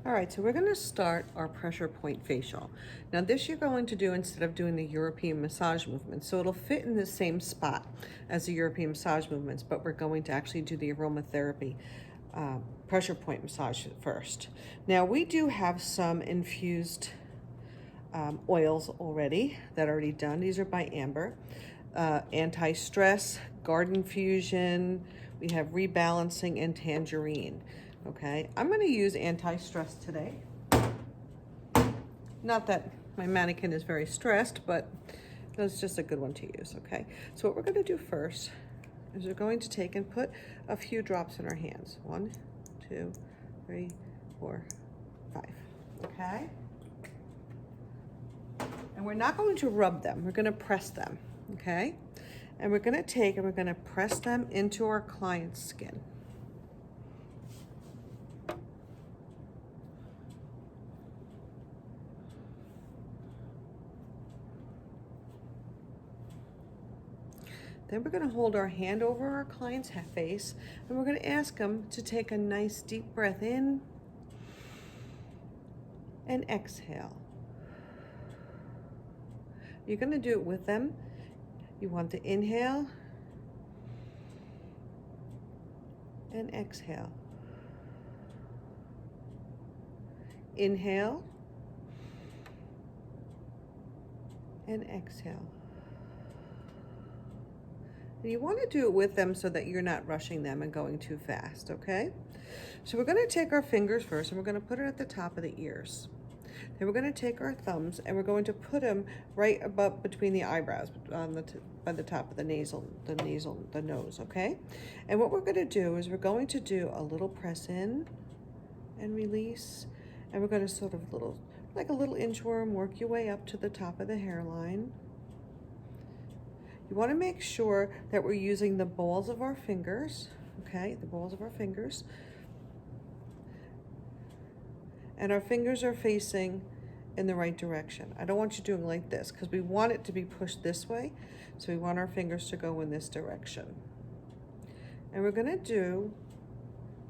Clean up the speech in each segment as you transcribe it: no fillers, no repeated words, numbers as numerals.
All right, so we're going to start our pressure point facial. Now this you're going to do instead of doing the European massage movements. So it'll fit in the same spot as the European massage movements, but we're going to actually do the aromatherapy pressure point massage first. Now we do have some infused oils already that are already done. These are by Amber. Anti-stress, garden fusion, we have rebalancing and tangerine. Okay, I'm going to use anti-stress today. Not that my mannequin is very stressed, but it's just a good one to use. Okay, so what we're going to do first is we're going to take and put a few drops in our hands. 1, 2, 3, 4, 5. Okay, and we're not going to rub them, we're going to press them. Okay, and we're going to take and we're going to press them into our client's skin. Then we're going to hold our hand over our client's face and we're going to ask them to take a nice deep breath in and exhale. You're going to do it with them. You want to inhale and exhale. Inhale and exhale. And you want to do it with them so that you're not rushing them and going too fast, okay? So we're going to take our fingers first and we're going to put it at the top of the ears. Then we're going to take our thumbs and we're going to put them right above between the eyebrows, on by the top of the nose, okay? And what we're going to do is we're going to do a little press in and release, and we're going to sort of like a little inchworm, work your way up to the top of the hairline. You want to make sure that we're using the balls of our fingers, okay? The balls of our fingers. And our fingers are facing in the right direction. I don't want you doing like this because we want it to be pushed this way. So we want our fingers to go in this direction. And we're going to do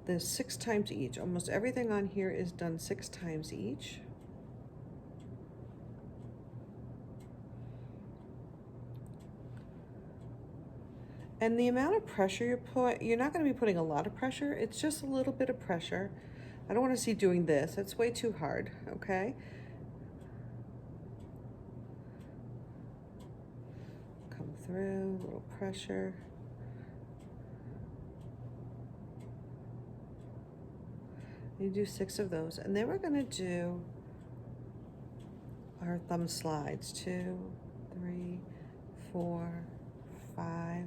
this 6 times each. Almost everything on here is done 6 times each. And the amount of pressure you put, you're not going to be putting a lot of pressure. It's just a little bit of pressure. I don't want to see doing this. It's way too hard, okay? Come through, a little pressure. You do 6 of those. And then we're going to do our thumb slides. 2, 3, 4, 5,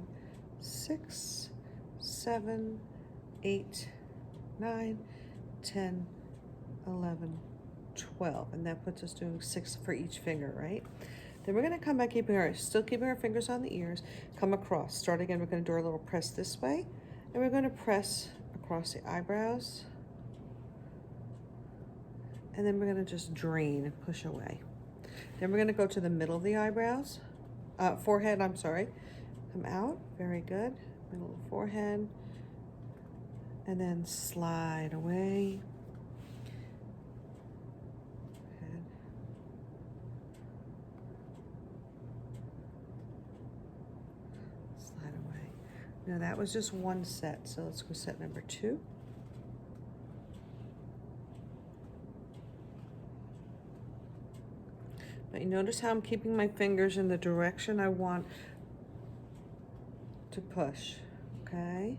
6, 7, 8, 9, 10, 11, 12. And that puts us doing 6 for each finger, right? Then we're going to come back, still keeping our fingers on the ears, come across. Start again, we're going to do our little press this way. And we're going to press across the eyebrows. And then we're going to just drain and push away. Then we're going to go to the middle of the eyebrows, forehead, I'm sorry. Come out, very good. Middle of the forehead. And then slide away. Head. Slide away. Now that was just one set, so let's go set number 2. But you notice how I'm keeping my fingers in the direction I want to push, okay?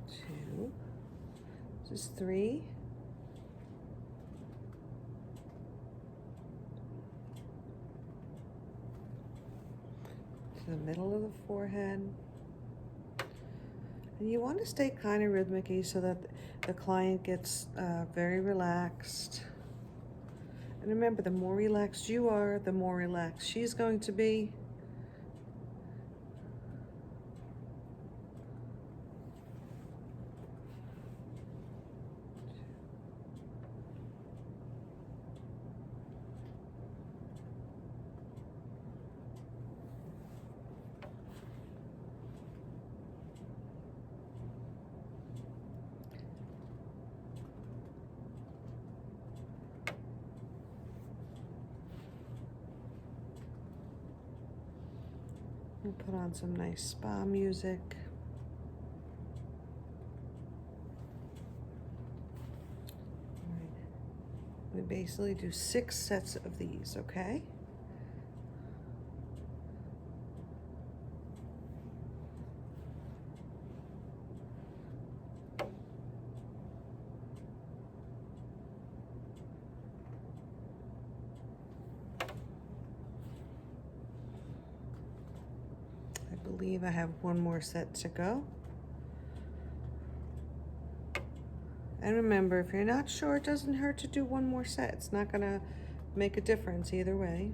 Two. This is 3. To the middle of the forehead. And you want to stay kind of rhythmic-y so that the client gets very relaxed. And remember, the more relaxed you are, the more relaxed she's going to be. We'll put on some nice spa music. All right. We basically do 6 sets of these, okay? I believe I have one more set to go. And remember, if you're not sure, it doesn't hurt to do one more set. It's not gonna make a difference either way.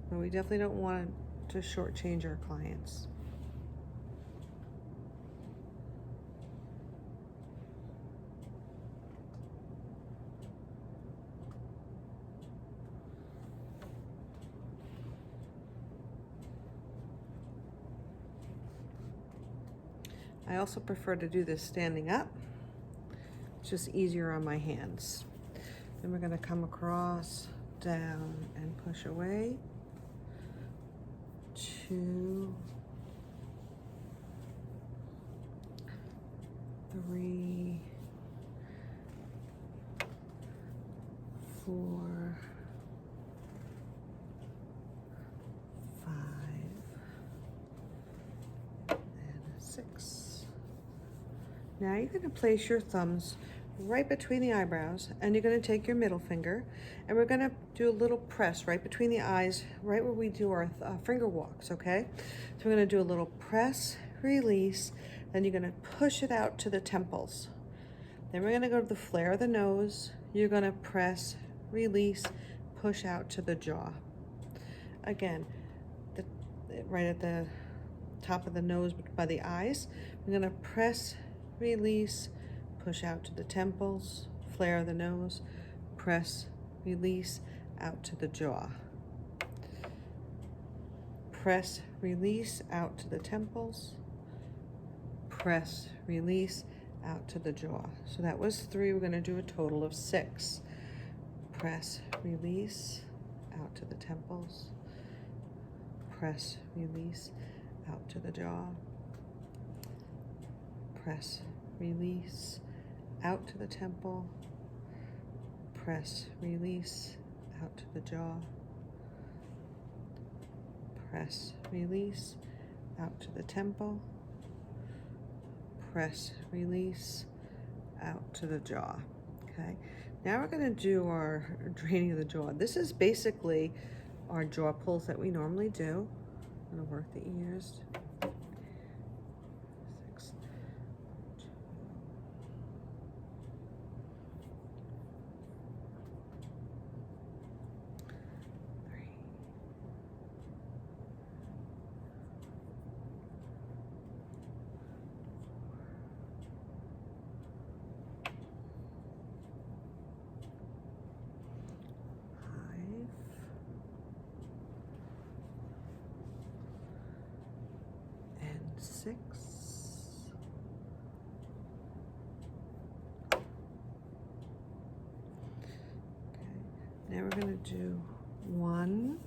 But we definitely don't want to shortchange our clients. I also prefer to do this standing up. It's just easier on my hands. Then we're going to come across, down, and push away. 2, 3, 4, 5, and 6. Now you're going to place your thumbs right between the eyebrows, and you're going to take your middle finger, and we're going to do a little press right between the eyes, right where we do our finger walks, okay? So we're going to do a little press, release, then you're going to push it out to the temples. Then we're going to go to the flare of the nose. You're going to press, release, push out to the jaw. Again, right at the top of the nose by the eyes, we're going to press, release, push out to the temples, flare the nose, press, release, out to the jaw. Press, release, out to the temples, press, release, out to the jaw. So that was 3. We're going to do a total of 6. Press, release, out to the temples, press, release, out to the jaw. Press, release, out to the temple, press, release, out to the jaw, press, release, out to the temple, press, release, out to the jaw. Okay, now we're going to do our draining of the jaw. This is basically our jaw pulls that we normally do. I'm going to work the ears. 6, 2, 3, 5, and 6. Now we're going to do 1,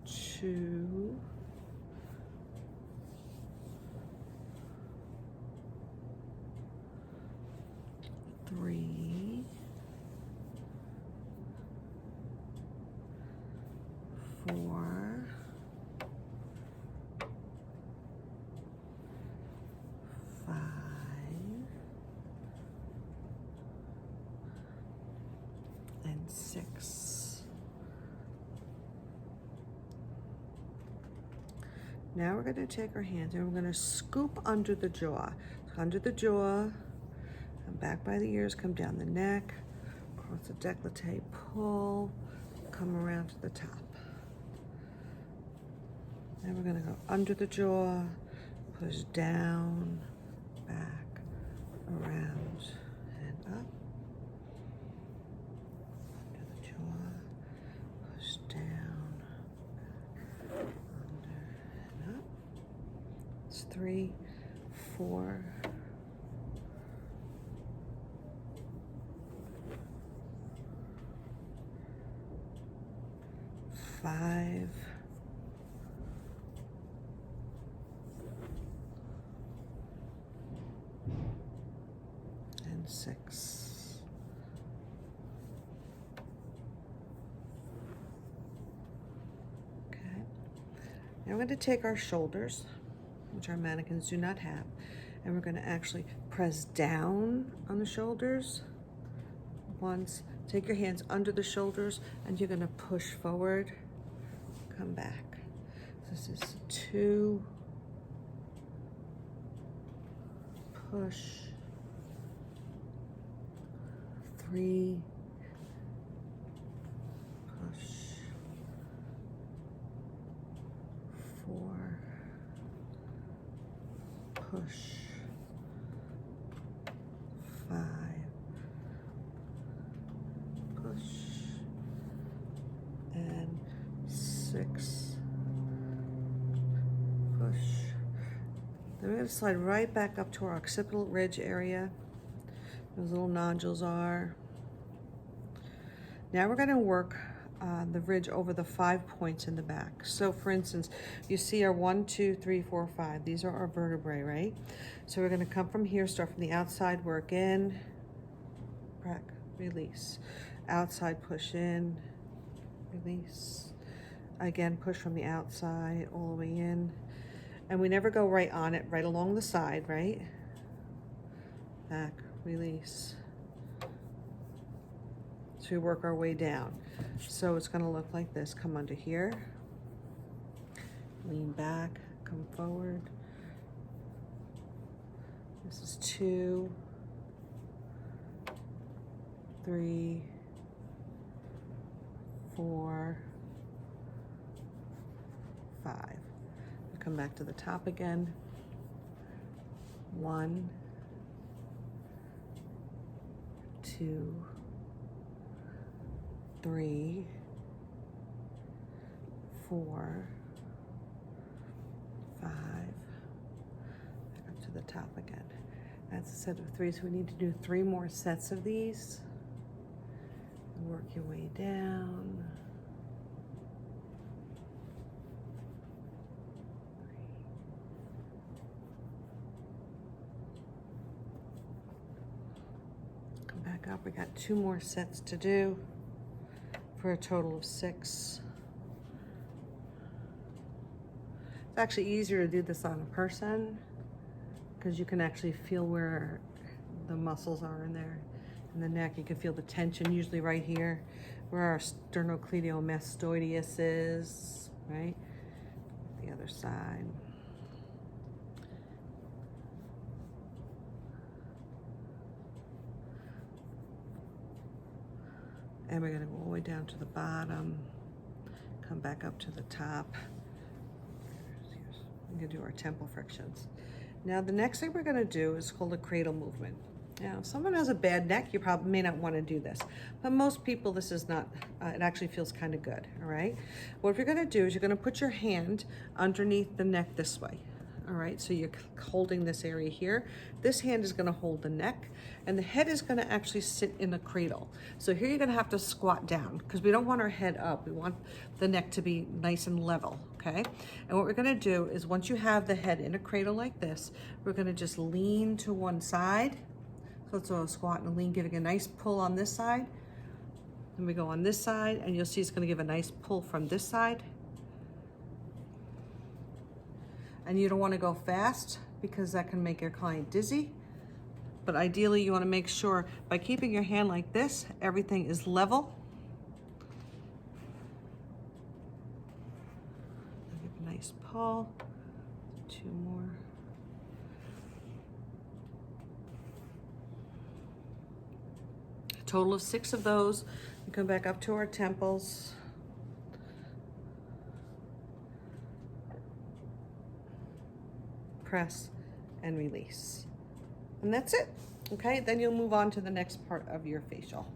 2, 3, 4, 5, and 6. Now we're going to take our hands and we're going to scoop under the jaw. Under the jaw, come back by the ears, come down the neck, across the décolleté, pull, come around to the top. Then we're going to go under the jaw, push down, back, around, and up. Under the jaw, push down, back, under, and up. It's 3, 4, 5, 5, and 6. Okay. Now we're going to take our shoulders, which our mannequins do not have, and we're going to actually press down on the shoulders once. Take your hands under the shoulders and you're going to push forward, come back. This is 2, push, 3, push, 4, push, 5, push, and 6, push. Then we're going to slide right back up to our occipital ridge area. Those little nodules are. Now we're going to work the ridge over the 5 points in the back. So for instance, you see our 1, 2, 3, 4, 5. These are our vertebrae, right? So we're going to come from here, start from the outside, work in, back, release. Outside, push in, release. Again, push from the outside all the way in. And we never go right on it, right along the side, right? Back, release. So we work our way down. So it's gonna look like this. Come under here, lean back, come forward. This is 2, 3, 4, 5. We come back to the top again. 1, 2, 3, 4, 5. Back up to the top again. That's a set of 3, so we need to do 3 more sets of these. Work your way down. 3. Come back up. We got 2 more sets to do for a total of 6. It's actually easier to do this on a person because you can actually feel where the muscles are in there. In the neck, you can feel the tension usually right here where our sternocleidomastoideus is, right? The other side. And we're gonna go all the way down to the bottom, come back up to the top. We're gonna do our temple frictions. Now the next thing we're gonna do is called a cradle movement. Now, if someone has a bad neck, you probably may not want to do this, but most people, this is not, it actually feels kind of good, all right? What you're gonna do is you're gonna put your hand underneath the neck this way, all right? So you're holding this area here. This hand is gonna hold the neck, and the head is gonna actually sit in the cradle. So here you're gonna have to squat down, because we don't want our head up. We want the neck to be nice and level, okay? And what we're gonna do is once you have the head in a cradle like this, we're gonna just lean to one side. So let's do a squat and a lean, giving a nice pull on this side. Then we go on this side, and you'll see it's gonna give a nice pull from this side. And you don't wanna go fast because that can make your client dizzy. But ideally you wanna make sure by keeping your hand like this, everything is level. Give a nice pull, 2 more. A total of 6 of those. We come back up to our temples. Press and release. And that's it, okay? Then you'll move on to the next part of your facial.